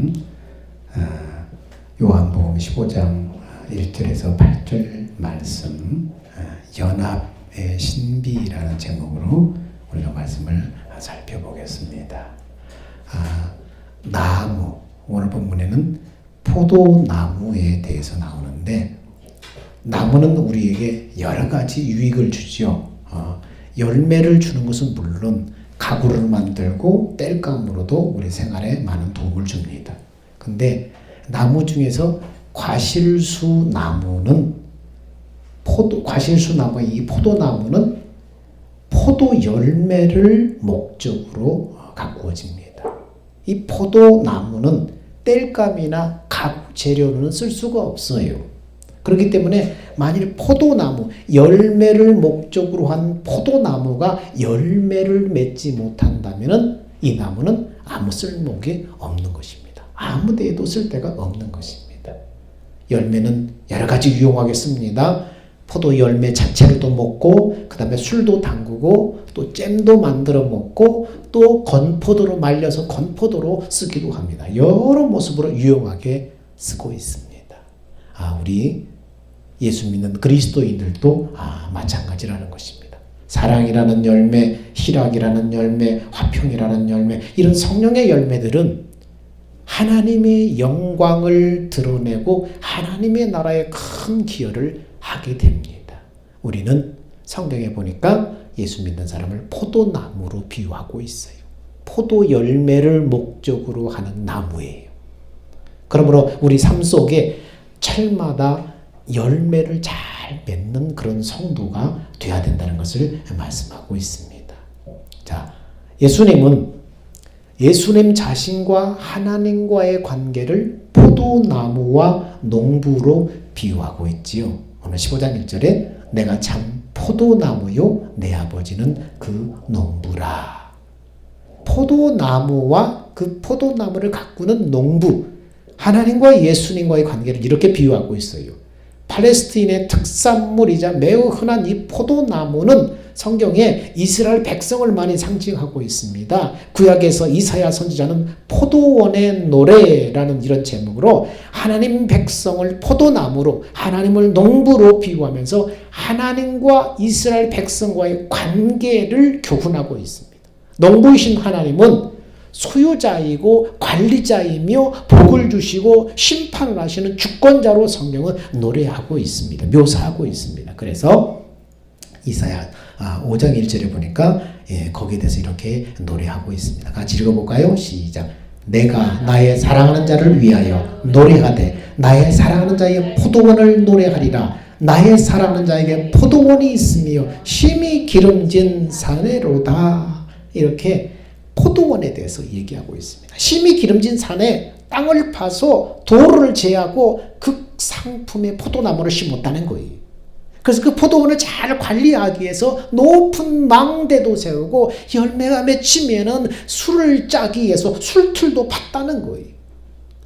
말씀은 요한복음 15장 1절에서 8절 말씀, 연합의 신비라는 제목으로 우리가 말씀을 살펴보겠습니다. 나무, 오늘 본문에는 포도나무에 대해서 나오는데, 나무는 우리에게 여러 가지 유익을 주죠. 열매를 주는 것은 물론 가구를 만들고 땔감으로도 우리 생활에 많은 도움을 줍니다. 근데 나무 중에서 과실수 나무는 이 포도나무는 포도 열매를 목적으로 가꾸어집니다. 이 포도나무는 땔감이나 가구 재료로는 쓸 수가 없어요. 그렇기 때문에 만일 포도나무, 열매를 목적으로 한 포도나무가 열매를 맺지 못한다면 이 나무는 아무 쓸모가 없는 것입니다. 아무 데에도 쓸 데가 없는 것입니다. 열매는 여러 가지 유용하게 씁니다. 포도 열매 자체로도 먹고, 그 다음에 술도 담그고, 또 잼도 만들어 먹고, 또 건포도로 말려서 건포도로 쓰기도 합니다. 여러 모습으로 유용하게 쓰고 있습니다. 우리 예수 믿는 그리스도인들도 마찬가지라는 것입니다. 사랑이라는 열매, 희락이라는 열매, 화평이라는 열매, 이런 성령의 열매들은 하나님의 영광을 드러내고 하나님의 나라에 큰 기여를 하게 됩니다. 우리는 성경에 보니까 예수 믿는 사람을 포도나무로 비유하고 있어요. 포도 열매를 목적으로 하는 나무예요. 그러므로 우리 삶 속에 철마다 열매를 잘 맺는 그런 성도가 되어야 된다는 것을 말씀하고 있습니다. 자, 예수님 자신과 하나님과의 관계를 포도나무와 농부로 비유하고 있지요. 오늘 15장 1절에 내가 참 포도나무요 내 아버지는 그 농부라. 포도나무와 그 포도나무를 가꾸는 농부, 하나님과 예수님과의 관계를 이렇게 비유하고 있어요. 팔레스틴의 특산물이자 매우 흔한 이 포도나무는 성경에 이스라엘 백성을 많이 상징하고 있습니다. 구약에서 이사야 선지자는 포도원의 노래라는 이런 제목으로 하나님 백성을 포도나무로, 하나님을 농부로 비유하면서 하나님과 이스라엘 백성과의 관계를 교훈하고 있습니다. 농부이신 하나님은 소유자이고 관리자이며 복을 주시고 심판을 하시는 주권자로 성경은 노래하고 있습니다. 묘사하고 있습니다. 그래서 이사야 5장 1절에 보니까 거기에 대해서 이렇게 노래하고 있습니다. 같이 읽어볼까요? 시작. 내가 나의 사랑하는 자를 위하여 노래하되 나의 사랑하는 자의 포도원을 노래하리라. 나의 사랑하는 자에게 포도원이 있으며 심히 기름진 산에로다. 이렇게 포도원에 대해서 얘기하고 있습니다. 심히 기름진 산에 땅을 파서 도로를 제하고 그 상품의 포도나무를 심었다는 거예요. 그래서 그 포도원을 잘 관리하기 위해서 높은 망대도 세우고 열매가 맺히면은 술을 짜기 위해서 술틀도 팠다는 거예요.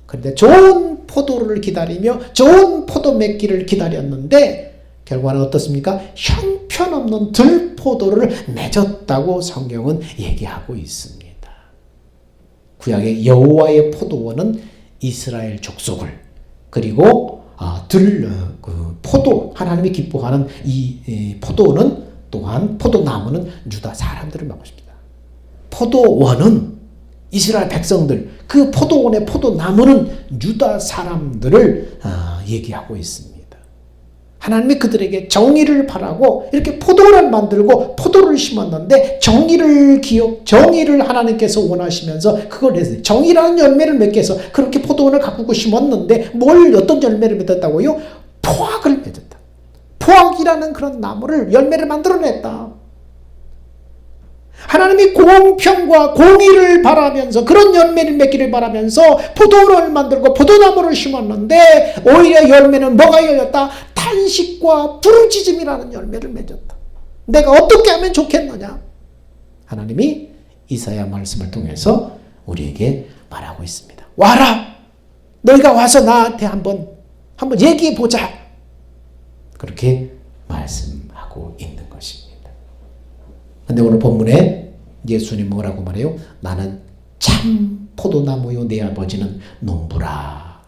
그런데 좋은 포도를 기다리며 좋은 포도 맺기를 기다렸는데 결과는 어떻습니까? 형편없는 들포도를 맺었다고 성경은 얘기하고 있습니다. 구약의 여호와의 포도원은 이스라엘 족속을, 그리고 포도, 하나님이 기뻐하는 이 포도는 또한 포도나무는 유다 사람들을 말합니다. 포도원은 이스라엘 백성들, 그 포도원의 포도나무는 유다 사람들을 얘기하고 있습니다. 하나님이 그들에게 정의를 바라고 이렇게 포도를 만들고 포도를 심었는데 정의를 하나님께서 원하시면서 그걸 해서 정의라는 열매를 맺기 위해서 그렇게 포도원을 가꾸고 심었는데 어떤 열매를 맺었다고요? 포악을 맺었다. 포악이라는 그런 나무를 열매를 만들어냈다. 하나님이 공평과 공의를 바라면서 그런 열매를 맺기를 바라면서 포도를 만들고 포도나무를 심었는데 오히려 열매는 뭐가 열렸다? 탄식과 부르짖음이라는 열매를 맺었다. 내가 어떻게 하면 좋겠느냐? 하나님이 이사야 말씀을 통해서 우리에게 말하고 있습니다. 와라! 너희가 와서 나한테 한번 얘기해 보자. 그렇게 말씀하고 있는 것입니다. 그런데 오늘 본문에 예수님 뭐라고 말해요? 나는 참 포도나무요 내 아버지는 농부라.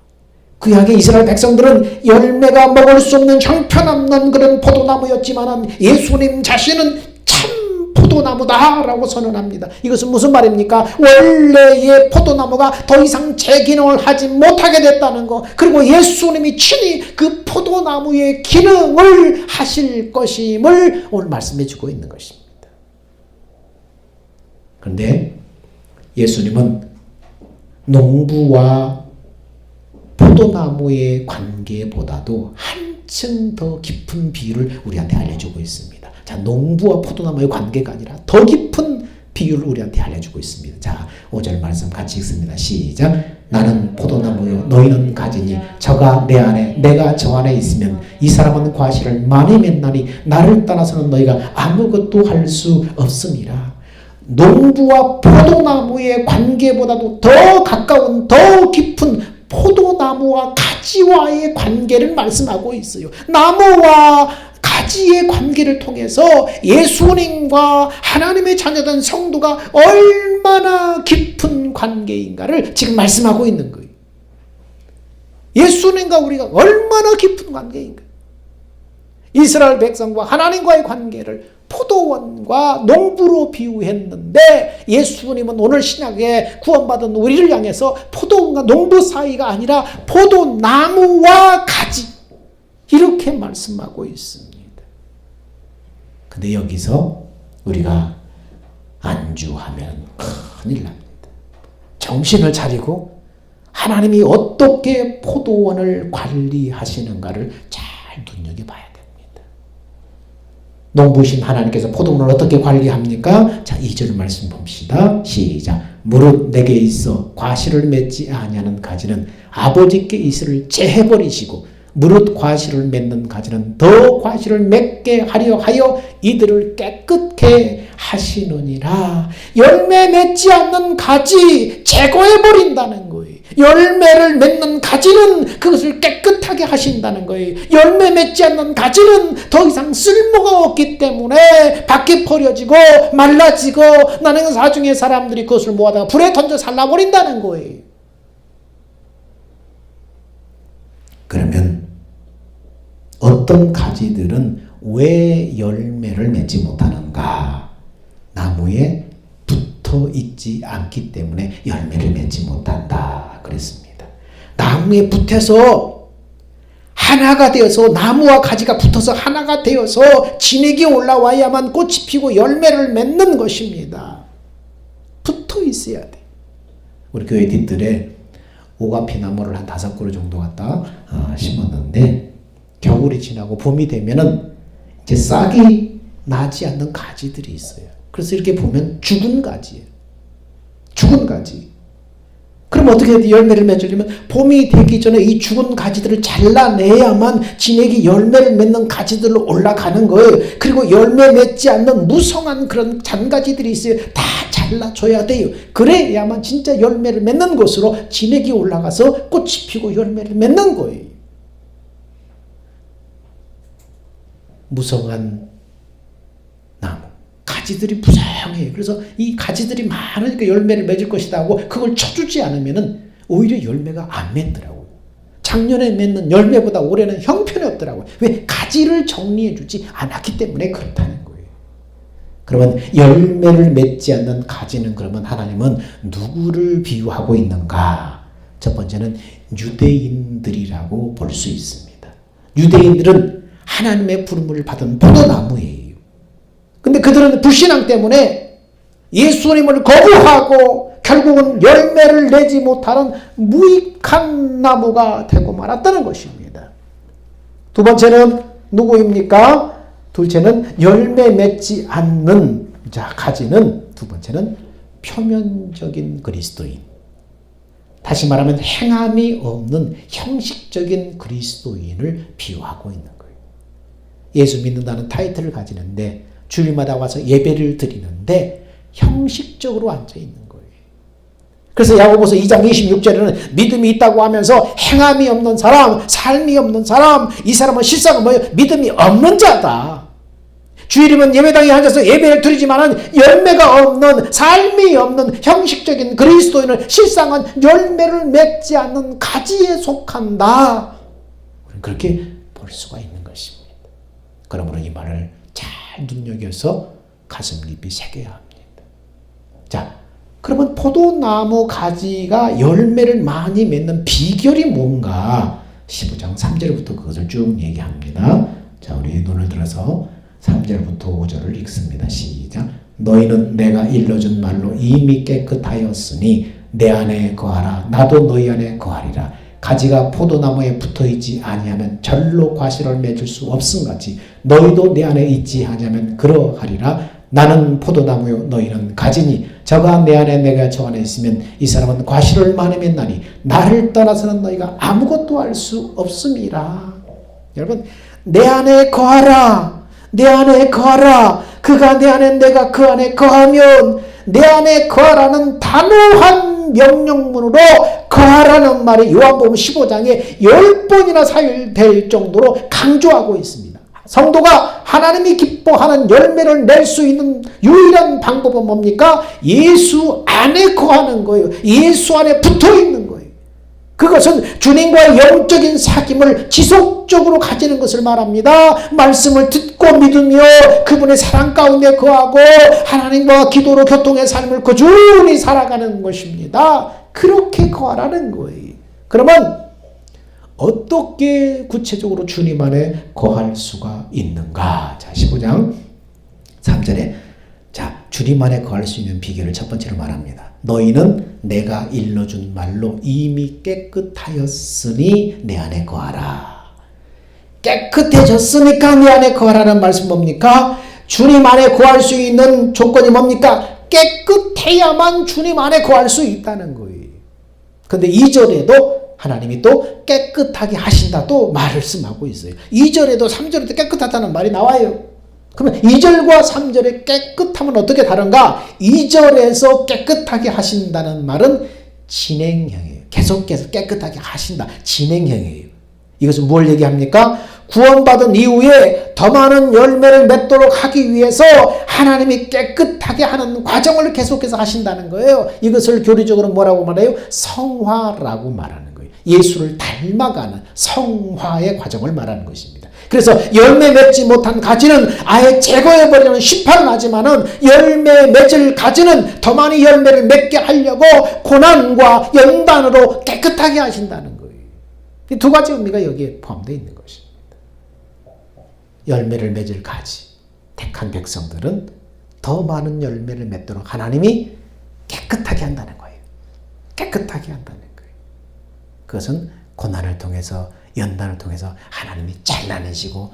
구약의 이스라엘 백성들은 열매가 먹을 수 없는 형편없는 그런 포도나무였지만 예수님 자신은 참 포도나무다라고 선언합니다. 이것은 무슨 말입니까? 원래의 포도나무가 더 이상 제 기능을 하지 못하게 됐다는 거, 그리고 예수님이 친히 그 포도나무의 기능을 하실 것임을 오늘 말씀해 주고 있는 것입니다. 그런데 예수님은 농부와 포도나무의 관계보다도 한층 더 깊은 비유를 우리한테 알려주고 있습니다. 자, 농부와 포도나무의 관계가 아니라 더 깊은 비유를 우리한테 알려주고 있습니다. 자, 5절 말씀 같이 읽습니다. 시작. 나는 포도나무요 너희는 가지니 저가 내 안에 내가 저 안에 있으면 이 사람은 과실을 많이 맺나니 나를 떠나서는 너희가 아무것도 할 수 없음이라. 농부와 포도나무의 관계보다도 더 가까운 더 깊은 포도나무와 가지와의 관계를 말씀하고 있어요. 나무와 가지의 관계를 통해서 예수님과 하나님의 자녀된 성도가 얼마나 깊은 관계인가를 지금 말씀하고 있는 거예요. 예수님과 우리가 얼마나 깊은 관계인가. 이스라엘 백성과 하나님과의 관계를 포도원과 농부로 비유했는데 예수님은 오늘 신약에 구원받은 우리를 향해서 포도원과 농부 사이가 아니라 포도나무와 가지 이렇게 말씀하고 있습니다. 근데 여기서 우리가 안주하면 큰일 납니다. 정신을 차리고 하나님이 어떻게 포도원을 관리하시는가를 잘 눈여겨봐야 됩니다. 농부신 하나님께서 포도원을 어떻게 관리합니까? 자, 2절 말씀 봅시다. 시작. 무릇 내게 있어 과실을 맺지 아니하는 가지는 아버지께 있으를 째해버리시고 무릇 과실을 맺는 가지는 더 과실을 맺게 하려 하여 이들을 깨끗게 하시느니라. 열매 맺지 않는 가지 제거해버린다는 거예요. 열매를 맺는 가지는 그것을 깨끗하게 하신다는 거예요. 열매 맺지 않는 가지는 더 이상 쓸모가 없기 때문에 밖에 버려지고 말라지고 나는 사중에 사람들이 그것을 모아다가 불에 던져 살라버린다는 거예요. 그러면 어떤 가지들은 왜 열매를 맺지 못하는가? 나무에 붙어 있지 않기 때문에 열매를 맺지 못한다 그랬습니다. 나무에 붙어서 하나가 되어서 나무와 가지가 붙어서 하나가 되어서 진액이 올라와야만 꽃이 피고 열매를 맺는 것입니다. 붙어 있어야 돼. 우리 교회 뒷뜰에 오가피 나무를 한 5그루 정도 갖다 심었는데 겨울이 지나고 봄이 되면은 이제 싹이 나지 않는 가지들이 있어요. 그래서 이렇게 보면 죽은 가지예요. 죽은 가지. 그럼 어떻게 열매를 맺으려면 봄이 되기 전에 이 죽은 가지들을 잘라내야만 진액이 열매를 맺는 가지들로 올라가는 거예요. 그리고 열매 맺지 않는 무성한 그런 잔가지들이 있어요. 다 잘라줘야 돼요. 그래야만 진짜 열매를 맺는 것으로 진액이 올라가서 꽃이 피고 열매를 맺는 거예요. 무성한 나무. 가지들이 부성해요. 그래서 이 가지들이 많으니까 열매를 맺을 것이다 하고 그걸 쳐주지 않으면은 오히려 열매가 안 맺더라고요. 작년에 맺는 열매보다 올해는 형편이 없더라고요. 왜? 가지를 정리해주지 않았기 때문에 그렇다는 거예요. 그러면 열매를 맺지 않는 가지는 그러면 하나님은 누구를 비유하고 있는가? 첫 번째는 유대인들이라고 볼 수 있습니다. 유대인들은 하나님의 부름을 받은 포도나무예요. 근데 그들은 불신앙 때문에 예수님을 거부하고 결국은 열매를 내지 못하는 무익한 나무가 되고 말았다는 것입니다. 두 번째는 누구입니까? 둘째는 열매 맺지 않는 가지는 두 번째는 표면적인 그리스도인. 다시 말하면 행함이 없는 형식적인 그리스도인을 비유하고 있는 거예요. 예수 믿는다는 타이틀을 가지는데 주일마다 와서 예배를 드리는데 형식적으로 앉아있는 거예요. 그래서 야고보서 2장 26절에는 믿음이 있다고 하면서 행함이 없는 사람, 삶이 없는 사람, 이 사람은 실상은 뭐예요? 믿음이 없는 자다. 주일이면 예배당에 앉아서 예배를 드리지만은 열매가 없는, 삶이 없는 형식적인 그리스도인은 실상은 열매를 맺지 않는 가지에 속한다. 그렇게 볼 수가 있는 것입니다. 그러므로 이 말을 잘 눈여겨서 가슴 깊이 새겨야 합니다. 자, 그러면 포도나무 가지가 열매를 많이 맺는 비결이 뭔가? 15장 3절부터 그것을 쭉 얘기합니다. 자, 우리 눈을 들어서 3절부터 5절을 읽습니다. 시작. 너희는 내가 일러준 말로 이미 깨끗하였으니 내 안에 거하라. 나도 너희 안에 거하리라. 가지가 포도나무에 붙어있지 아니하면 절로 과실을 맺을 수 없음같이 너희도 내 안에 있지 아니하면 그러하리라. 나는 포도나무요 너희는 가지니 저가 내 안에 내가 저 안에 있으면 이 사람은 과실을 많이 맺나니 나를 떠나서는 너희가 아무것도 할 수 없음이라. 여러분, 내 안에 거하라. 내 안에 거하라. 그가 내 안에 내가 그 안에 거하면, 내 안에 거하라는 단호한 명령문으로 거하라는 말이 요한복음 15장에 10번이나 사용될 정도로 강조하고 있습니다. 성도가 하나님이 기뻐하는 열매를 낼 수 있는 유일한 방법은 뭡니까? 예수 안에 거하는 거예요. 예수 안에 붙어 있는 거예요. 그것은 주님과의 영적인 사귐을 지속적으로 가지는 것을 말합니다. 말씀을 듣고 믿으며 그분의 사랑 가운데 거하고 하나님과 기도로 교통의 삶을 꾸준히 살아가는 것입니다. 그렇게 거하라는 거예요. 그러면 어떻게 구체적으로 주님 안에 거할 수가 있는가? 자, 15장 3절에 자, 주님 안에 거할 수 있는 비결을 첫 번째로 말합니다. 너희는 내가 일러준 말로 이미 깨끗하였으니 내 안에 거하라. 깨끗해졌으니까 내 안에 거하라는 말씀 뭡니까? 주님 안에 거할 수 있는 조건이 뭡니까? 깨끗해야만 주님 안에 거할 수 있다는 거예요. 그런데 2절에도 하나님이 또 깨끗하게 하신다 또 말씀하고 있어요. 2절에도 3절에도 깨끗하다는 말이 나와요. 그러면 2절과 3절의 깨끗함은 어떻게 다른가? 2절에서 깨끗하게 하신다는 말은 진행형이에요. 계속해서 깨끗하게 하신다. 진행형이에요. 이것은 뭘 얘기합니까? 구원받은 이후에 더 많은 열매를 맺도록 하기 위해서 하나님이 깨끗하게 하는 과정을 계속해서 하신다는 거예요. 이것을 교리적으로 뭐라고 말해요? 성화라고 말하는 거예요. 예수를 닮아가는 성화의 과정을 말하는 것입니다. 그래서 열매 맺지 못한 가지는 아예 제거해버리는 심판을 하지만은 열매 맺을 가지는 더 많이 열매를 맺게 하려고 고난과 연단으로 깨끗하게 하신다는 거예요. 이 두 가지 의미가 여기에 포함되어 있는 것입니다. 열매를 맺을 가지, 택한 백성들은 더 많은 열매를 맺도록 하나님이 깨끗하게 한다는 거예요. 깨끗하게 한다는 거예요. 그것은 고난을 통해서 연단을 통해서 하나님이 잘라내시고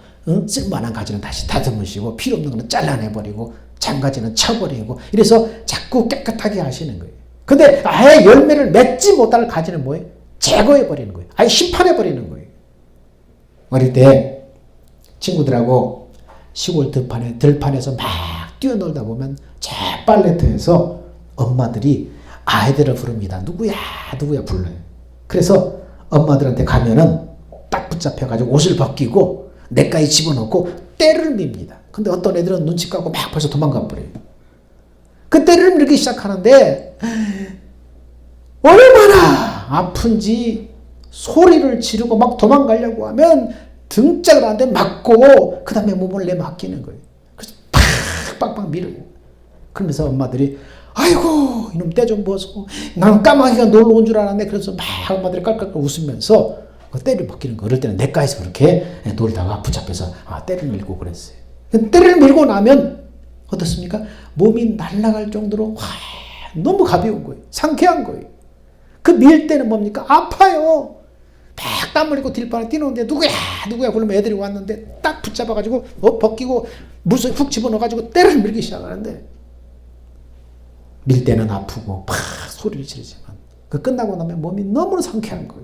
쓸만한 가지는 다시 다듬으시고 필요 없는 것은 잘라내버리고 장가지는 쳐버리고 이래서 자꾸 깨끗하게 하시는 거예요. 근데 아예 열매를 맺지 못할 가지는 뭐예요? 제거해버리는 거예요. 아예 심판해버리는 거예요. 어릴 때 친구들하고 시골 들판에서 막 뛰어놀다 보면 저 빨래터에서 엄마들이 아이들을 부릅니다. 누구야 누구야 불러요. 그래서 엄마들한테 가면은 딱 붙잡혀가지고 옷을 벗기고 냇가에 집어넣고 때를 밉니다. 근데 어떤 애들은 눈치 까고 막 벌써 도망가 버려요. 그 때를 밀기 시작하는데 얼마나 아픈지 소리를 지르고 막 도망가려고 하면 등짝을 한 대 맞고 그 다음에 몸을 내맡기는 거예요. 그래서 팍 밀어요. 그러면서 엄마들이 아이고 이놈 때 좀 벗고 난 까마귀가 놀러 온 줄 알았네. 그래서 막 엄마들이 깔깔깔 웃으면서 그 때를 벗기는 거. 어릴 때는 냇가에서 그렇게 놀다가 붙잡혀서 때를 밀고 그랬어요. 때를 밀고 나면 어떻습니까? 몸이 날아갈 정도로 너무 가벼운 거예요. 상쾌한 거예요. 그 밀 때는 뭡니까? 아파요. 막 땀 흘리고 들판에 뛰는데 누구야 그러면 애들이 왔는데 딱 붙잡아가지고 벗기고 물속에 훅 집어넣어가지고 때를 밀기 시작하는데 밀 때는 아프고 막 소리를 지르지만 그 끝나고 나면 몸이 너무나 상쾌한 거예요.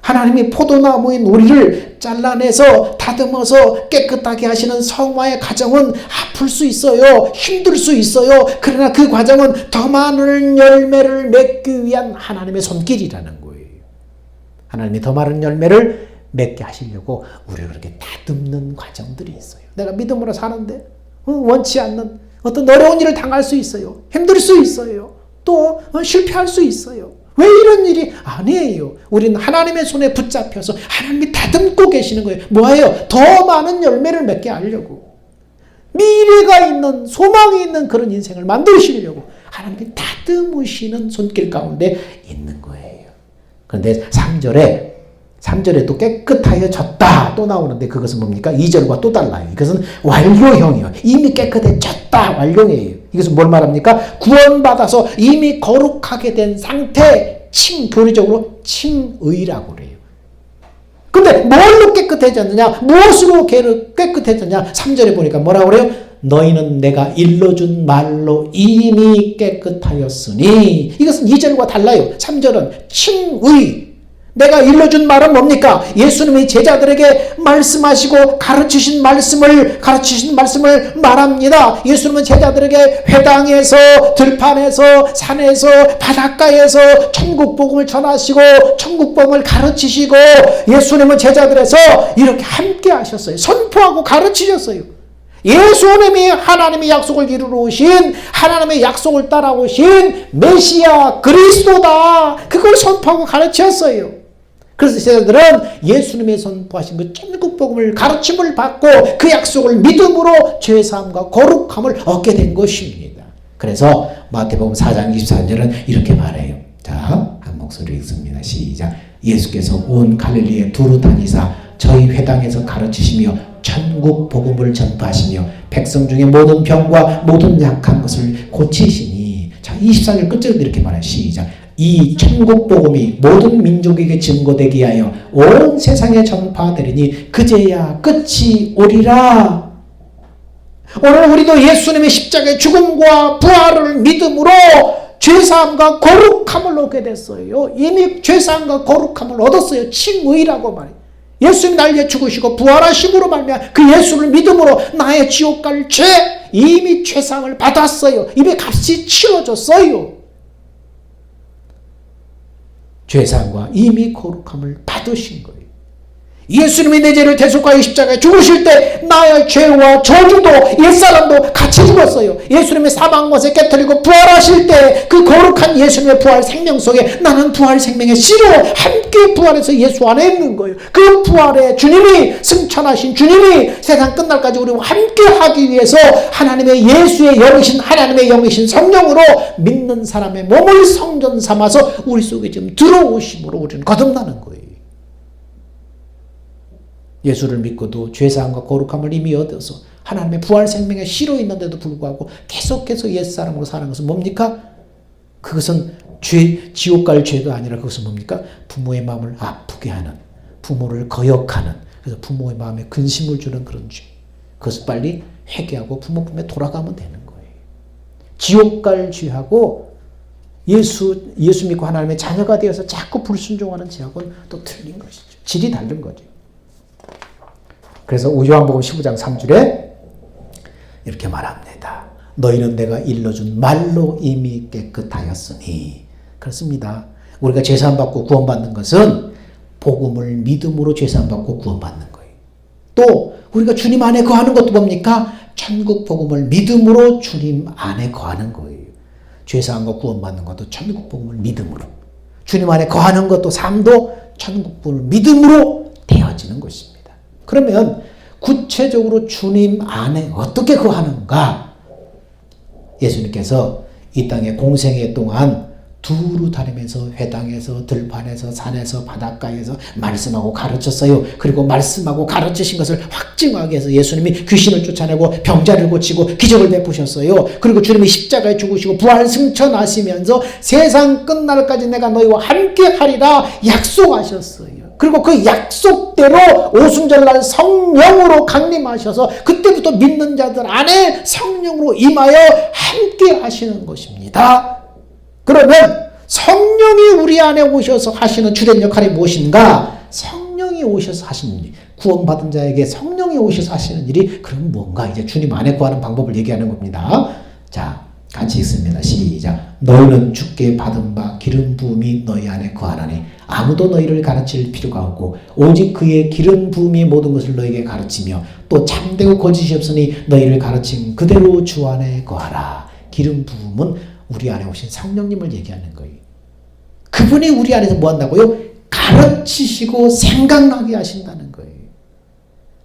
하나님이 포도나무인 우리를 잘라내서 다듬어서 깨끗하게 하시는 성화의 과정은 아플 수 있어요. 힘들 수 있어요. 그러나 그 과정은 더 많은 열매를 맺기 위한 하나님의 손길이라는 거예요. 하나님이 더 많은 열매를 맺게 하시려고 우리를 그렇게 다듬는 과정들이 있어요. 내가 믿음으로 사는데 원치 않는 어떤 어려운 일을 당할 수 있어요. 힘들 수 있어요. 또 실패할 수 있어요. 왜 이런 일이? 아니에요. 우리는 하나님의 손에 붙잡혀서 하나님이 다듬고 계시는 거예요. 뭐예요? 더 많은 열매를 맺게 하려고. 미래가 있는, 소망이 있는 그런 인생을 만드시려고 하나님이 다듬으시는 손길 가운데 있는 거예요. 그런데 3절에 또 깨끗하여졌다 또 나오는데 그것은 뭡니까? 2절과 또 달라요. 이것은 완료형이에요. 이미 깨끗해졌다 완료형이에요. 이것은 뭘 말합니까? 구원받아서 이미 거룩하게 된 상태, 교리적으로 칭의라고 그래요. 근데 뭘로 깨끗해졌느냐? 무엇으로 깨끗해졌냐? 3절에 보니까 뭐라고 그래요? 너희는 내가 일러준 말로 이미 깨끗하였으니. 이것은 2절과 달라요. 3절은 칭의. 내가 일러준 말은 뭡니까? 예수님이 제자들에게 말씀하시고 가르치신 말씀을 말합니다. 예수님은 제자들에게 회당에서, 들판에서, 산에서, 바닷가에서 천국 복음을 전하시고 천국 복음을 가르치시고 예수님은 제자들에서 이렇게 함께 하셨어요. 선포하고 가르치셨어요. 예수님이 하나님의 약속을 이루러 오신, 하나님의 약속을 따라오신 메시아 그리스도다. 그걸 선포하고 가르쳤어요. 그래서 제자들은 예수님의 선포하신 그 천국 복음을 가르침을 받고 그 약속을 믿음으로 죄사함과 거룩함을 얻게 된 것입니다. 그래서 마태복음 4장 24절은 이렇게 말해요. 자, 한 목소리 읽습니다. 시작. 예수께서 온 갈릴리에 두루 다니사 저희 회당에서 가르치시며 천국 복음을 전파하시며 백성 중에 모든 병과 모든 약한 것을 고치시니. 자, 24절 끝절도 이렇게 말해요. 시작. 이 천국 복음이 모든 민족에게 증거되게 하여 온 세상에 전파되리니 그제야 끝이 오리라. 오늘 우리도 예수님의 십자가의 죽음과 부활을 믿음으로 죄사함과 거룩함을 얻게 됐어요. 이미 죄사함과 거룩함을 얻었어요. 칭의라고 말해요. 예수님이 날 위해 죽으시고 부활하심으로 말미암아 그 예수를 믿음으로 나의 지옥 갈 죄, 이미 죄상을 받았어요. 이미 값이 치러졌어요. 죄상과 이미 거룩함을 받으신 거예요. 예수님이 내 죄를 대속하여 십자가에 죽으실 때 나의 죄와 저주도 옛사람도 같이 죽었어요. 예수님의 사망못에 깨뜨리고 부활하실 때 그 거룩한 예수님의 부활 생명 속에 나는 부활 생명의 씨로 함께 부활해서 예수 안에 있는 거예요. 그 부활에 주님이, 승천하신 주님이 세상 끝날까지 우리와 함께 하기 위해서 하나님의 예수의 영이신, 하나님의 영이신 성령으로 믿는 사람의 몸을 성전 삼아서 우리 속에 지금 들어오심으로 우리는 거듭나는 거예요. 예수를 믿고도 죄사함과 거룩함을 이미 얻어서 하나님의 부활 생명의 씨로 있는데도 불구하고 계속해서 옛사람으로 사는 것은 뭡니까? 그것은 지옥 갈 죄가 아니라 그것은 뭡니까? 부모의 마음을 아프게 하는, 부모를 거역하는, 그래서 부모의 마음에 근심을 주는 그런 죄. 그것을 빨리 회개하고 부모 품에 돌아가면 되는 거예요. 지옥 갈 죄하고 예수 믿고 하나님의 자녀가 되어서 자꾸 불순종하는 죄하고는 또 틀린 것이죠. 질이 다른 거죠. 그래서 요한복음 15장 3절에 이렇게 말합니다. 너희는 내가 일러준 말로 이미 깨끗하였으니. 그렇습니다. 우리가 죄사함받고 구원받는 것은 복음을 믿음으로 죄사함받고 구원받는 거예요. 또 우리가 주님 안에 거하는 것도 뭡니까? 천국 복음을 믿음으로 주님 안에 거하는 거예요. 죄사함과 구원받는 것도 천국 복음을 믿음으로. 주님 안에 거하는 것도 삶도 천국 복음을 믿음으로 되어지는 것입니다. 그러면 구체적으로 주님 안에 어떻게 거하는가? 예수님께서 이 땅의 공생애 동안 두루 다니면서 회당에서, 들판에서, 산에서, 바닷가에서 말씀하고 가르쳤어요. 그리고 말씀하고 가르치신 것을 확증하기 위해서 예수님이 귀신을 쫓아내고 병자를 고치고 기적을 베푸셨어요. 그리고 주님이 십자가에 죽으시고 부활 승천하시면서 세상 끝날까지 내가 너희와 함께 하리라 약속하셨어요. 그리고 그 약속대로 오순절날 성령으로 강림하셔서 그때부터 믿는 자들 안에 성령으로 임하여 함께 하시는 것입니다. 그러면 성령이 우리 안에 오셔서 하시는 주된 역할이 무엇인가? 성령이 오셔서 하시는 일, 구원받은 자에게 성령이 오셔서 하시는 일이 그럼 뭔가? 이제 주님 안에 구하는 방법을 얘기하는 겁니다. 자, 같이 읽습니다. 시작. 너희는 주께 받은 바 기름 부음이 너희 안에 거하나니 아무도 너희를 가르칠 필요가 없고 오직 그의 기름 부음이 모든 것을 너희에게 가르치며 또 참되고 거짓이 없으니 너희를 가르친 그대로 주 안에 거하라. 기름 부음은 우리 안에 오신 성령님을 얘기하는 거예요. 그분이 우리 안에서 뭐 한다고요? 가르치시고 생각나게 하신다는 거예요.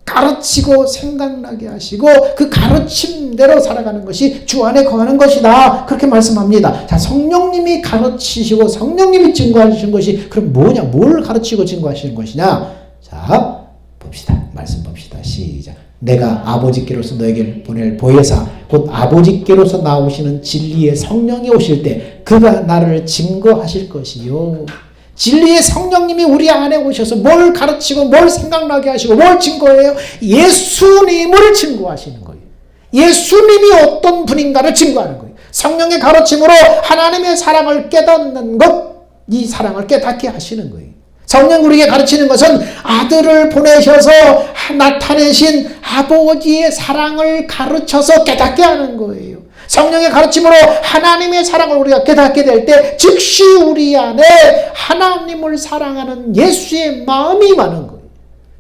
가르치고 생각나게 하시고 그 가르침대로 살아가는 것이 주 안에 거하는 것이다. 그렇게 말씀합니다. 자, 성령님이 가르치시고 성령님이 증거하시는 것이 그럼 뭐냐? 뭘 가르치고 증거하시는 것이냐? 자, 봅시다. 말씀 봅시다. 시작. 내가 아버지께로서 너에게 보낼 보혜사 곧 아버지께로서 나오시는 진리의 성령이 오실 때 그가 나를 증거하실 것이요. 진리의 성령님이 우리 안에 오셔서 뭘 가르치고 뭘 생각나게 하시고 뭘 증거해요? 예수님을 증거하시는 거예요. 예수님이 어떤 분인가를 증거하는 거예요. 성령의 가르침으로 하나님의 사랑을 깨닫는 것, 이 사랑을 깨닫게 하시는 거예요. 성령 우리에게 가르치는 것은 아들을 보내셔서 나타내신 아버지의 사랑을 가르쳐서 깨닫게 하는 거예요. 성령의 가르침으로 하나님의 사랑을 우리가 깨닫게 될 때 즉시 우리 안에 하나님을 사랑하는 예수의 마음이 많은 거예요.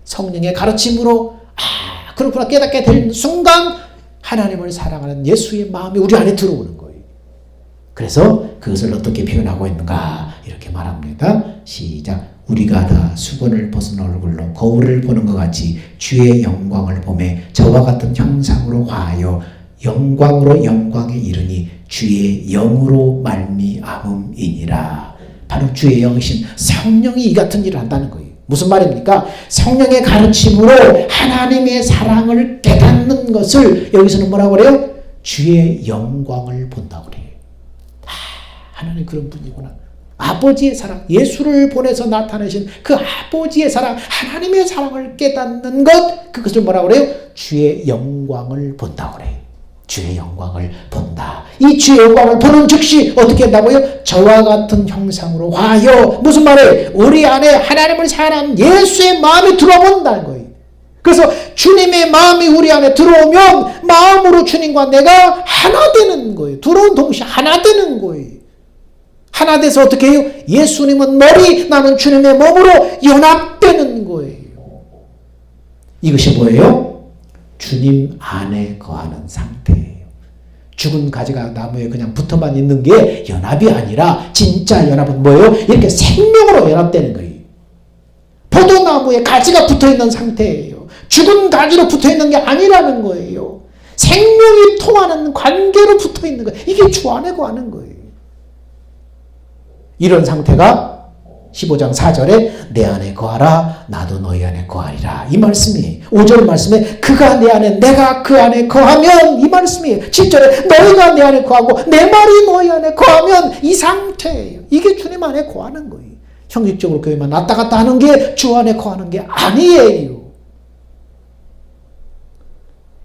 성령의 가르침으로 그렇구나 깨닫게 될 순간 하나님을 사랑하는 예수의 마음이 우리 안에 들어오는 거예요. 그래서 그것을 어떻게 표현하고 있는가 이렇게 말합니다. 시작. 우리가 다 수건을 벗은 얼굴로 거울을 보는 것 같이 주의 영광을 보매 저와 같은 형상으로 화하여 영광으로 영광에 이르니 주의 영으로 말미암음이니라. 바로 주의 영이신 성령이 이 같은 일을 한다는 거예요. 무슨 말입니까? 성령의 가르침으로 하나님의 사랑을 깨닫는 것을 여기서는 뭐라고 그래요? 주의 영광을 본다고 그래요. 하나님 그런 분이구나. 아버지의 사랑, 예수를 보내서 나타내신 그 아버지의 사랑, 하나님의 사랑을 깨닫는 것, 그것을 뭐라고 그래요? 주의 영광을 본다고 그래요. 주의 영광을 본다. 이 주의 영광을 보는 즉시 어떻게 한다고요? 저와 같은 형상으로 화하여, 무슨 말이에요? 우리 안에 하나님을 사랑하는 예수의 마음이 들어본다는 거예요. 그래서 주님의 마음이 우리 안에 들어오면 마음으로 주님과 내가 하나 되는 거예요. 들어온 동시에 하나 되는 거예요. 하나 돼서 어떻게 해요? 예수님은 머리, 나는 주님의 몸으로 연합되는 거예요. 이것이 뭐예요? 주님 안에 거하는 상태예요. 죽은 가지가 나무에 그냥 붙어만 있는 게 연합이 아니라 진짜 연합은 뭐예요? 이렇게 생명으로 연합되는 거예요. 포도나무에 가지가 붙어있는 상태예요. 죽은 가지로 붙어있는 게 아니라는 거예요. 생명이 통하는 관계로 붙어있는 거예요. 이게 주 안에 거하는 거예요. 이런 상태가 15장 4절에 내 안에 거하라 나도 너희 안에 거하리라 이 말씀이에요. 5절 말씀에 그가 내 안에 내가 그 안에 거하면 이 말씀이에요. 7절에 너희가 내 안에 거하고 내 말이 너희 안에 거하면 이 상태예요. 이게 주님 안에 거하는 거예요. 형식적으로 교회만 왔다 갔다 하는 게 주 안에 거하는 게 아니에요.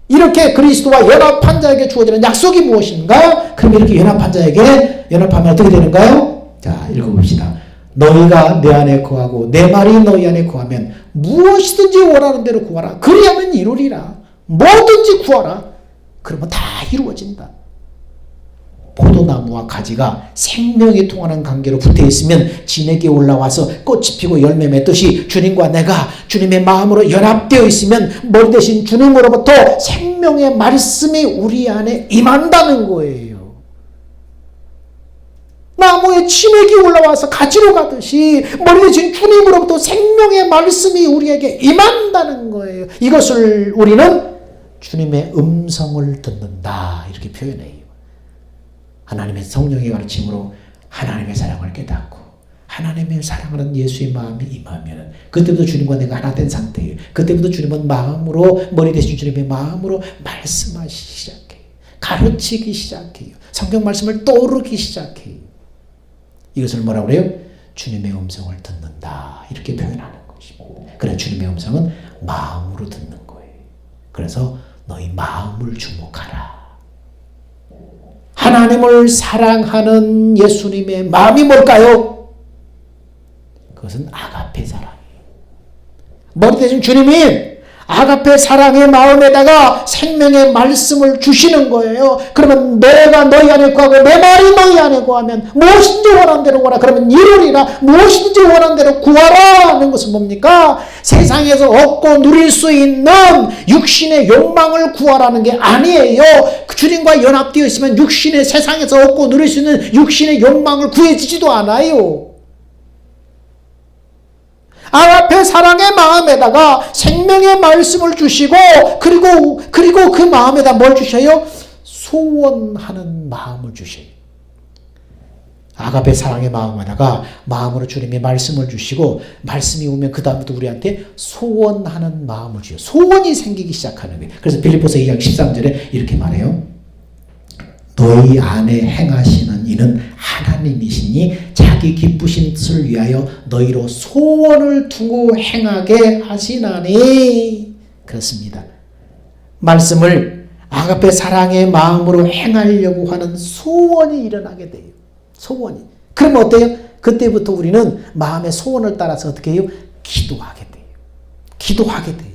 이렇게 그리스도와 연합한 자에게 주어지는 약속이 무엇인가? 그럼 이렇게 연합한 자에게 연합하면 어떻게 되는가요? 자, 읽어봅시다. 너희가 내 안에 거하고 내 말이 너희 안에 거하면 무엇이든지 원하는 대로 구하라. 그리하면 이루리라. 뭐든지 구하라. 그러면 다 이루어진다. 포도나무와 가지가 생명이 통하는 관계로 붙어있으면 진액이 올라와서 꽃이 피고 열매 맺듯이 주님과 내가 주님의 마음으로 연합되어 있으면 머리 대신 주님으로부터 생명의 말씀이 우리 안에 임한다는 거예요. 나무에 진액이 올라와서 가지로 가듯이 머리 대신 주님으로부터 생명의 말씀이 우리에게 임한다는 거예요. 이것을 우리는 주님의 음성을 듣는다 이렇게 표현해요. 하나님의 성령의 가르침으로 하나님의 사랑을 깨닫고 하나님의 사랑하는 예수의 마음이 임하면 그때부터 주님과 내가 하나 된 상태예요. 그때부터 주님은 마음으로 머리 대신 주님의 마음으로 말씀하시기 시작해요. 가르치기 시작해요. 성경 말씀을 떠오르기 시작해요. 이것을 뭐라고 그래요? 주님의 음성을 듣는다 이렇게 표현하는 것입니다. 그래 주님의 음성은 마음으로 듣는 거예요. 그래서 너희 마음을 주목하라. 하나님을 사랑하는 예수님의 마음이 뭘까요? 그것은 아가페 사랑이에요. 머리 대신 주님이 아가페 사랑의 마음에다가 생명의 말씀을 주시는 거예요. 그러면 내가 너희 안에 구하고 내 말이 너희 안에 구하면 무엇인지 원하는 대로 구하라. 그러면 이루리라. 무엇인지 원하는 대로 구하라 하는 것은 뭡니까? 세상에서 얻고 누릴 수 있는 육신의 욕망을 구하라는 게 아니에요. 주님과 연합되어 있으면 육신의 세상에서 얻고 누릴 수 있는 육신의 욕망을 구해지지도 않아요. 아가페 사랑의 마음에다가 생명의 말씀을 주시고 그리고 그 마음에다 뭘 주셔요? 소원하는 마음을 주셔요. 아가페 사랑의 마음에다가 마음으로 주님이 말씀을 주시고 말씀이 오면 그 다음부터 우리한테 소원하는 마음을 주셔요. 소원이 생기기 시작하는 거예요. 그래서 빌립보서 2장 13절에 이렇게 말해요. 너희 안에 행하시는 이는 하나님이시니 자기 기쁘신 뜻을 위하여 너희로 소원을 두고 행하게 하시나니. 그렇습니다. 말씀을 아가페 사랑의 마음으로 행하려고 하는 소원이 일어나게 돼요. 소원이. 그러면 어때요? 그때부터 우리는 마음의 소원을 따라서 어떻게 해요? 기도하게 돼요. 기도하게 돼요.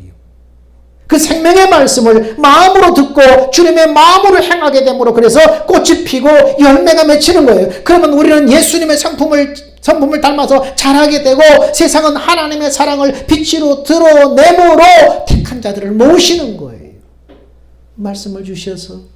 그 생명의 말씀을 마음으로 듣고 주님의 마음으로 행하게 되므로 그래서 꽃이 피고 열매가 맺히는 거예요. 그러면 우리는 예수님의 성품을 닮아서 자라게 되고 세상은 하나님의 사랑을 빛으로 드러내므로 택한 자들을 모시는 거예요. 말씀을 주셔서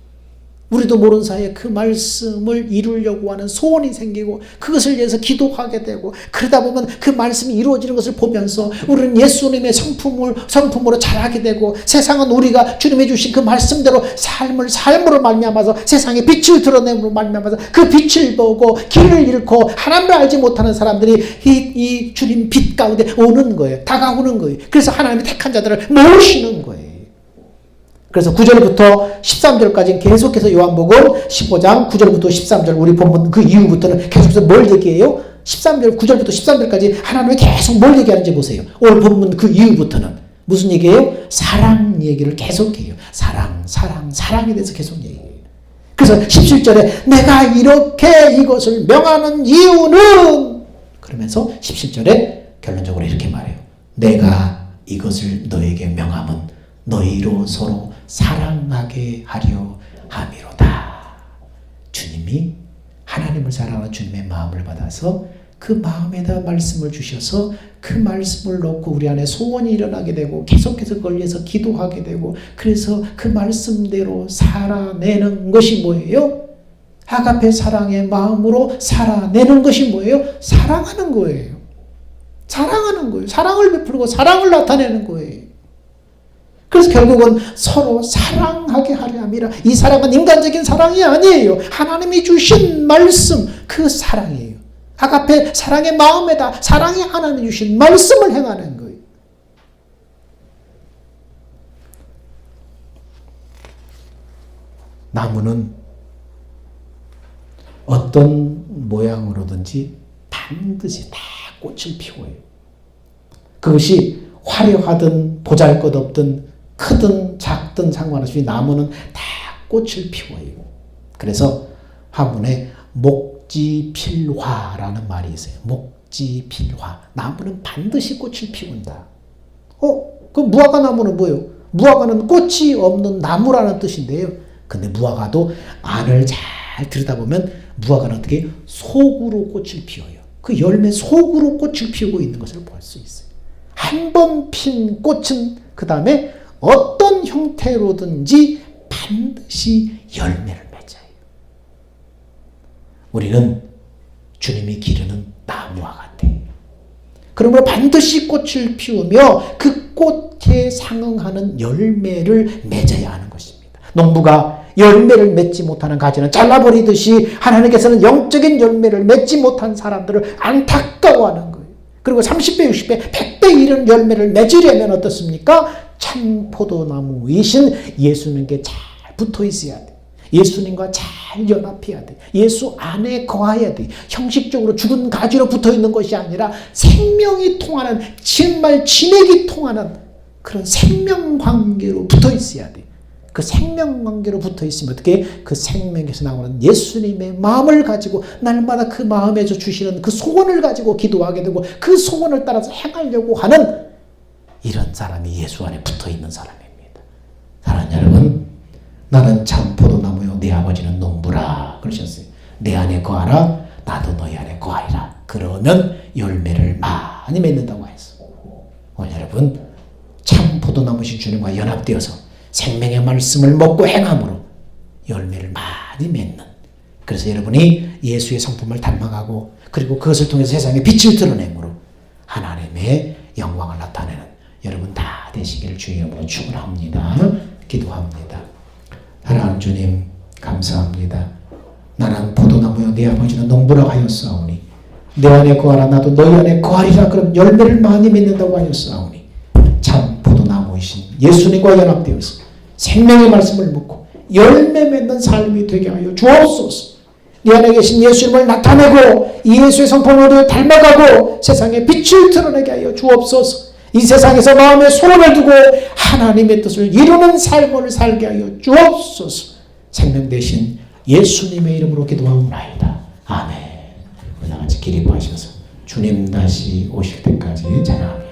우리도 모르는 사이에 그 말씀을 이루려고 하는 소원이 생기고 그것을 위해서 기도하게 되고 그러다 보면 그 말씀이 이루어지는 것을 보면서 우리는 예수님의 성품으로 자라게 되고 세상은 우리가 주님이 주신 그 말씀대로 삶으로 말미암아서 세상에 빛을 드러내므로 말미암아서 그 빛을 보고 길을 잃고 하나님을 알지 못하는 사람들이 이 주님 빛 가운데 오는 거예요. 다가오는 거예요. 그래서 하나님이 택한 자들을 모으시는 거예요. 그래서 9절부터 13절까지 계속해서 요한복음 15장 9절부터 13절 우리 본문 그 이후부터는 계속해서 뭘 얘기해요? 13절 9절부터 13절까지 하나님이 계속 뭘 얘기하는지 보세요. 오늘 본문 그 이후부터는 무슨 얘기예요? 사랑 얘기를 계속해요. 사랑에 대해서 계속 얘기해요. 그래서 17절에 내가 이렇게 이것을 명하는 이유는 그러면서 17절에 결론적으로 이렇게 말해요. 내가 이것을 너에게 명함은 너희로 서로 사랑하게 하려 함이로다. 주님이 하나님을 사랑하는 주님의 마음을 받아서 그 마음에다 말씀을 주셔서 그 말씀을 놓고 우리 안에 소원이 일어나게 되고 계속해서 그걸 위해서 기도하게 되고 그래서 그 말씀대로 살아내는 것이 뭐예요? 아가페 사랑의 마음으로 살아내는 것이 뭐예요? 사랑하는 거예요. 사랑하는 거예요. 사랑을 베풀고 사랑을 나타내는 거예요. 그래서 결국은 서로 사랑하게 하려 함이라. 이 사랑은 인간적인 사랑이 아니에요. 하나님이 주신 말씀, 그 사랑이에요. 아가페 사랑의 마음에다 사랑이 하나님이 주신 말씀을 행하는 거예요. 나무는 어떤 모양으로든지 반드시 다 꽃을 피워요. 그것이 화려하든 보잘것없든 크든 작든 상관없이 나무는 다 꽃을 피워요. 그래서 화문에 목지필화라는 말이 있어요. 목지필화. 나무는 반드시 꽃을 피운다. 그 무화과 나무는 뭐예요? 무화과는 꽃이 없는 나무라는 뜻인데요. 근데 무화과도 안을 잘 들여다보면 무화과는 어떻게 속으로 꽃을 피워요. 그 열매 속으로 꽃을 피우고 있는 것을 볼 수 있어요. 한 번 핀 꽃은 그 다음에 어떤 형태로든지 반드시 열매를 맺어요. 우리는 주님이 기르는 나무와 같아요. 그러므로 반드시 꽃을 피우며 그 꽃에 상응하는 열매를 맺어야 하는 것입니다. 농부가 열매를 맺지 못하는 가지는 잘라버리듯이 하나님께서는 영적인 열매를 맺지 못한 사람들을 안타까워하는 거예요. 그리고 30배, 60배, 100배 이런 열매를 맺으려면 어떻습니까? 참 포도나무이신 예수님께 잘 붙어 있어야 돼. 예수님과 잘 연합해야 돼. 예수 안에 거해야 돼. 형식적으로 죽은 가지로 붙어 있는 것이 아니라 생명이 통하는, 정말 진액이 통하는 그런 생명관계로 붙어 있어야 돼. 그 생명관계로 붙어 있으면 어떻게 그 생명에서 나오는 예수님의 마음을 가지고 날마다 그 마음에서 주시는 그 소원을 가지고 기도하게 되고 그 소원을 따라서 행하려고 하는 이런 사람이 예수 안에 붙어 있는 사람입니다. 사랑하는 여러분, 나는 참 포도나무요 내 아버지는 농부라 그러셨어요. 내 안에 거하라 나도 너희 안에 거하리라. 그러면 열매를 많이 맺는다고 했어요. 오늘 여러분, 참 포도나무신 주님과 연합되어서 생명의 말씀을 먹고 행함으로 열매를 많이 맺는, 그래서 여러분이 예수의 성품을 닮아가고 그리고 그것을 통해서 세상에 빛을 드러내므로 하나님의 영광을 나타내는 여러분 다 되시기를 주의 이름으로 축원합니다. 기도합니다. 사랑하는 주님, 감사합니다. 나는 포도나무요 네 아버지는 농부라고 하였사오니 내 안에 거하라 나도 너희 안에 거하리라. 그럼 열매를 많이 맺는다고 하였사오니 참 포도나무이신 예수님과 연합되어서 생명의 말씀을 묻고 열매 맺는 삶이 되게 하여 주옵소서. 네 안에 계신 예수님을 나타내고 이 예수의 성품으로 닮아가고 세상에 빛을 드러내게 하여 주옵소서. 이 세상에서 마음에 소원을 두고 하나님의 뜻을 이루는 삶을 살게 하여 주옵소서. 생명 대신 예수님의 이름으로 기도하옵나이다. 아멘. 우리 다 같이 기립하셔서 주님 다시 오실 때까지 찬양합니다.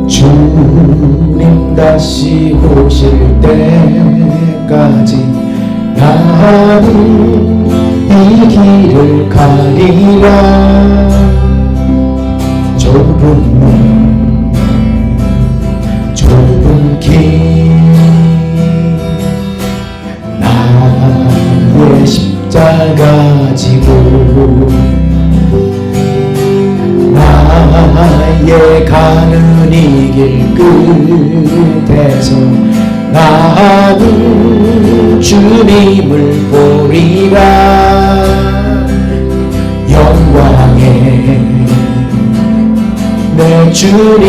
주님 다시 오실 때까지 나는 이 길을 가리라. 좁은 길 나의 십자가 지고 나의 가는 이 길 끝에서 나는 주님을 보리라. 영광의 내 주님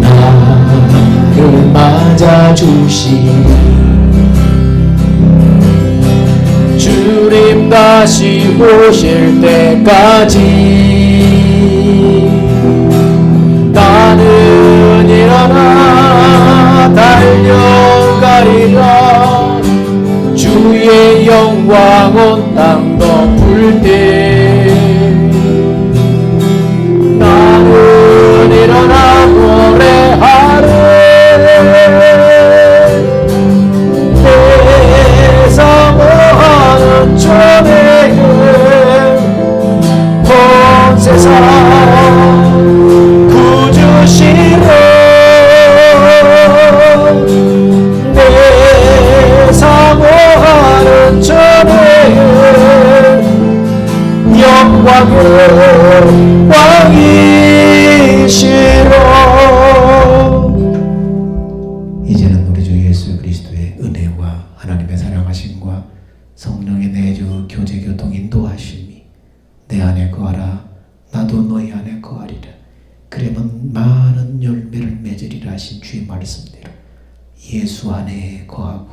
나를 맞아주시니 주님 다시 오실 때까지 나는 일어나 달려가리라. 주의 영광 온 땅 덮을 때 나는 일어나 노래하리. 내 사모하는 주님은 온 세상 구주시로 내 사모하는 주님은 영광의 왕이시로. 이제는 우리 주 예수 그리스도의 은혜와 하나님의 사랑하심과 성령의 내주 교제 교통 인도하심이 내 안에 거하라 나도 너희 안에 거하리라. 그러면 많은 열매를 맺으리라 하신 주의 말씀대로 예수 안에 거하고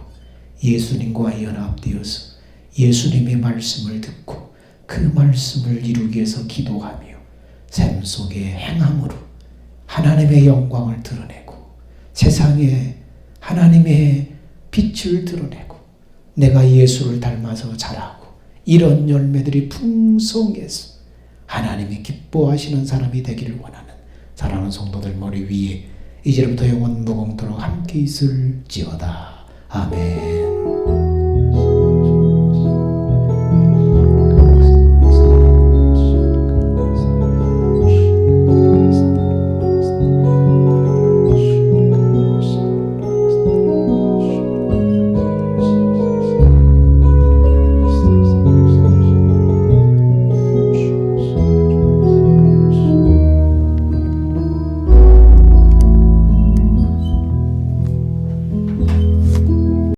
예수님과 연합되어서 예수님의 말씀을 듣고 그 말씀을 이루기 위해서 기도하며 삶 속에 행함으로 하나님의 영광을 드러내고 세상에 하나님의 빛을 드러내고 내가 예수를 닮아서 자라고 이런 열매들이 풍성해서 하나님이 기뻐하시는 사람이 되기를 원하는 사랑하는 성도들 머리 위에 이제부터 영원 무궁토록 함께 있을지어다. 아멘.